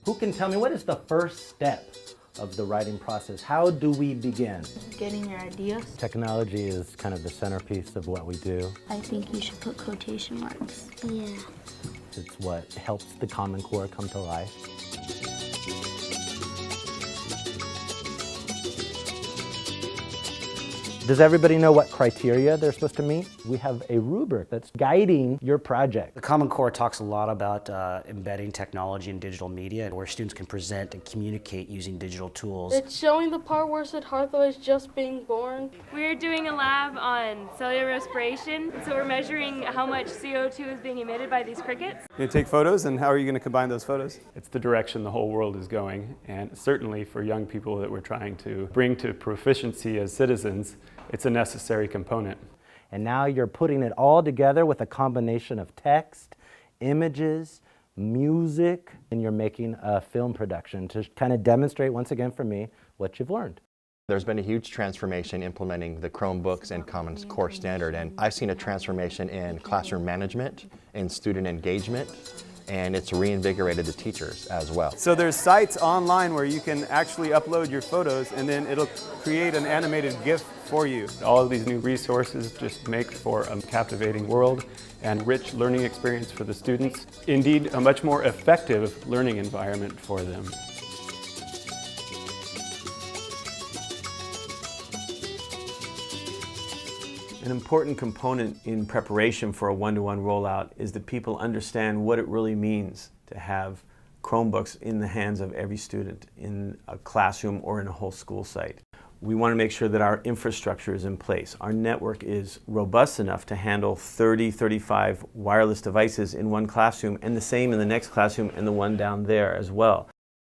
Who can tell me what is the first step of the writing process? How do we begin? Getting your ideas. Technology is kind of the centerpiece of what we do. I think you should put quotation marks. Yeah. It's what helps the Common Core come to life. Does everybody know what criteria they're supposed to meet? We have a rubric that's guiding your project. The Common Core talks a lot about embedding technology in digital media, where students can present and communicate using digital tools. It's showing the part where it said Hathaway is just being born. We're doing a lab on cellular respiration, so we're measuring how much CO2 is being emitted by these crickets. You're going to take photos, and how are you going to combine those photos? It's the direction the whole world is going, and certainly for young people that we're trying to bring to proficiency as citizens, it's a necessary component. And now you're putting it all together with a combination of text, images, music, and you're making a film production to kind of demonstrate once again for me what you've learned. There's been a huge transformation implementing the Chromebooks and Common Core standard, and I've seen a transformation in classroom management, in student engagement, and it's reinvigorated the teachers as well. So there's sites online where you can actually upload your photos, and then it'll create an animated GIF for you. All of these new resources just make for a captivating world and rich learning experience for the students. Indeed, a much more effective learning environment for them. An important component in preparation for a one-to-one rollout is that people understand what it really means to have Chromebooks in the hands of every student in a classroom or in a whole school site. We want to make sure that our infrastructure is in place. Our network is robust enough to handle 30, 35 wireless devices in one classroom, and the same in the next classroom and the one down there as well.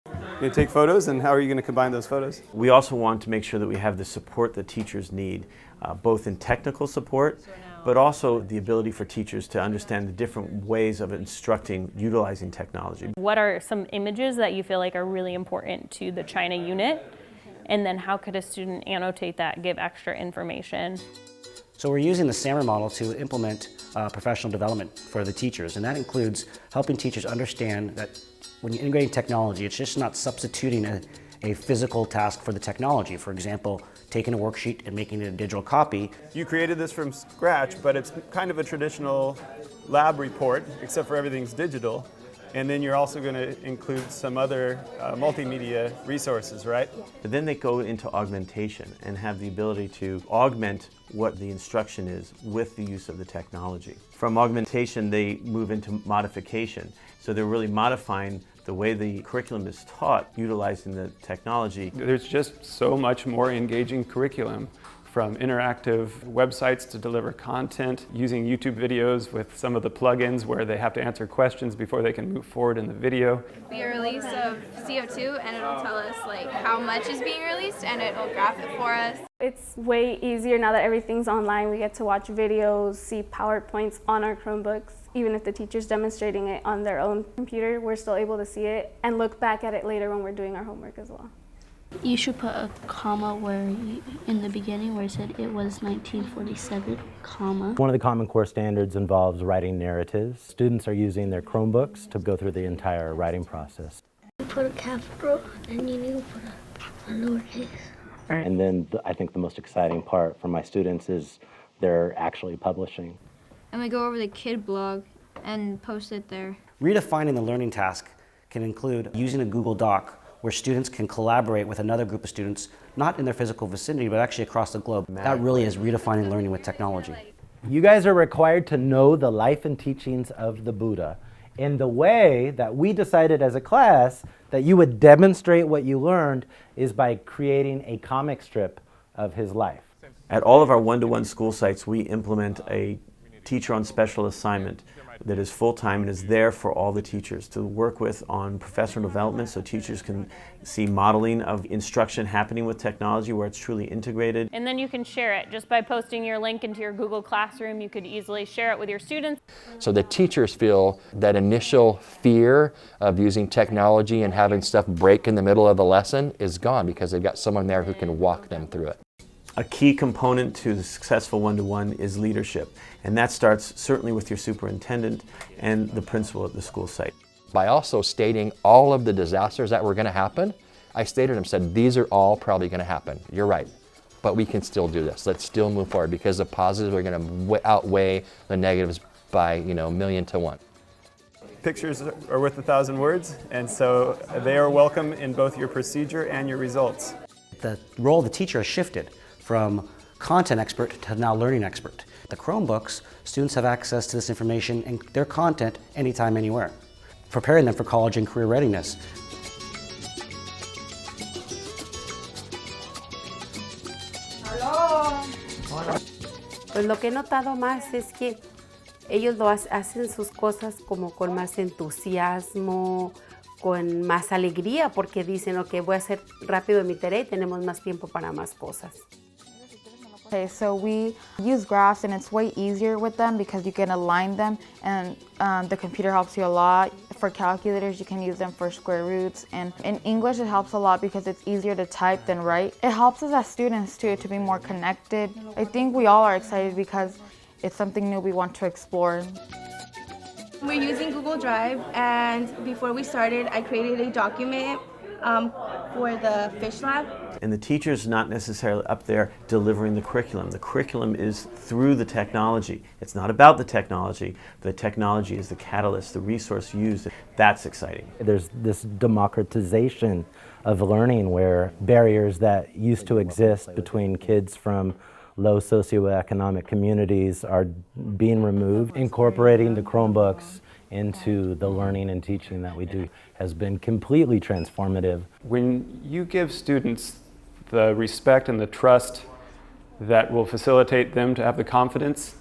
You're going to take photos, and how are you going to combine those photos? We also want to make sure that we have the support that teachers need, both in technical support, but also the ability for teachers to understand the different ways of instructing utilizing technology. What are some images that you feel like are really important to the China unit? And then how could a student annotate that, give extra information? So we're using the SAMR model to implement professional development for the teachers, and that includes helping teachers understand that when you're integrating technology, it's just not substituting a physical task for the technology. For example, taking a worksheet and making it a digital copy. You created this from scratch, but it's kind of a traditional lab report, except for everything's digital. And then you're also going to include some other multimedia resources, right? But then they go into augmentation and have the ability to augment what the instruction is with the use of the technology. From augmentation, they move into modification. So they're really modifying the way the curriculum is taught utilizing the technology. There's just so much more engaging curriculum, from interactive websites to deliver content, using YouTube videos with some of the plugins where they have to answer questions before they can move forward in the video. Be a release of CO2, and it'll tell us like how much is being released, and it'll graph it for us. It's way easier now that everything's online. We get to watch videos, see PowerPoints on our Chromebooks. Even if the teacher's demonstrating it on their own computer, we're still able to see it and look back at it later when we're doing our homework as well. You should put a comma in the beginning where it said it was 1947, comma. One of the Common Core standards involves writing narratives. Students are using their Chromebooks to go through the entire writing process. You put a capital and you need to put a lowercase. And then I think the most exciting part for my students is they're actually publishing. And we go over the kid blog and post it there. Redefining the learning task can include using a Google Doc where students can collaborate with another group of students, not in their physical vicinity, but actually across the globe. That really is redefining learning with technology. You guys are required to know the life and teachings of the Buddha in the way that we decided as a class that you would demonstrate what you learned is by creating a comic strip of his life. At all of our one-to-one school sites, we implement a teacher on special assignment that is full-time and is there for all the teachers to work with on professional development, so teachers can see modeling of instruction happening with technology where it's truly integrated. And then you can share it just by posting your link into your Google Classroom. You could easily share it with your students. So the teachers feel that initial fear of using technology and having stuff break in the middle of the lesson is gone because they've got someone there who can walk them through it. A key component to the successful one-to-one is leadership, and that starts certainly with your superintendent and the principal at the school site. By also stating all of the disasters that were going to happen, I stated and said, these are all probably going to happen. You're right. But we can still do this. Let's still move forward because the positives are going to outweigh the negatives by, a million to one. Pictures are worth 1,000 words, and so they are welcome in both your procedure and your results. The role of the teacher has shifted from content expert to now learning expert. The Chromebooks, students have access to this information and their content anytime, anywhere, preparing them for college and career readiness. Pues lo que he notado más es que ellos hacen sus cosas como con más entusiasmo, con más alegría, porque dicen, ok, voy a hacer rápido mi tarea y tenemos más tiempo para más cosas. Okay, so we use graphs and it's way easier with them because you can align them, and the computer helps you a lot. For calculators, you can use them for square roots, and in English it helps a lot because it's easier to type than write. It helps us as students too to be more connected. I think we all are excited because it's something new we want to explore. We're using Google Drive, and before we started, I created a document for the fish lab. And the teacher's not necessarily up there delivering the curriculum. The curriculum is through the technology. It's not about the technology. The technology is the catalyst, the resource used. That's exciting. There's this democratization of learning where barriers that used to exist between kids from low socioeconomic communities are being removed. Incorporating the Chromebooks into the learning and teaching that we do has been completely transformative. When you give students the respect and the trust that will facilitate them to have the confidence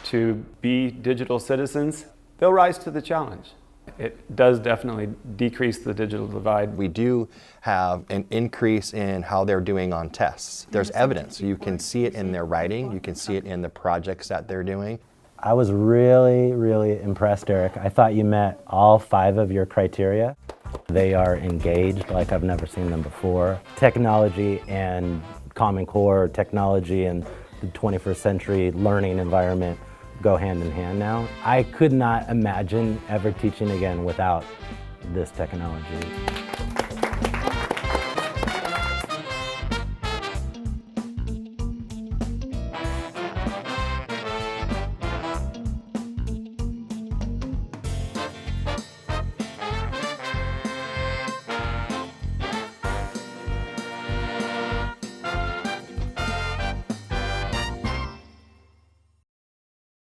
to be digital citizens, they'll rise to the challenge. It does definitely decrease the digital divide. We do have an increase in how they're doing on tests. There's evidence. You can see it in their writing. You can see it in the projects that they're doing. I was really, really impressed, Eric. I thought you met all 5 of your criteria. They are engaged like I've never seen them before. Technology and Common Core, technology and the 21st century learning environment go hand in hand now. I could not imagine ever teaching again without this technology.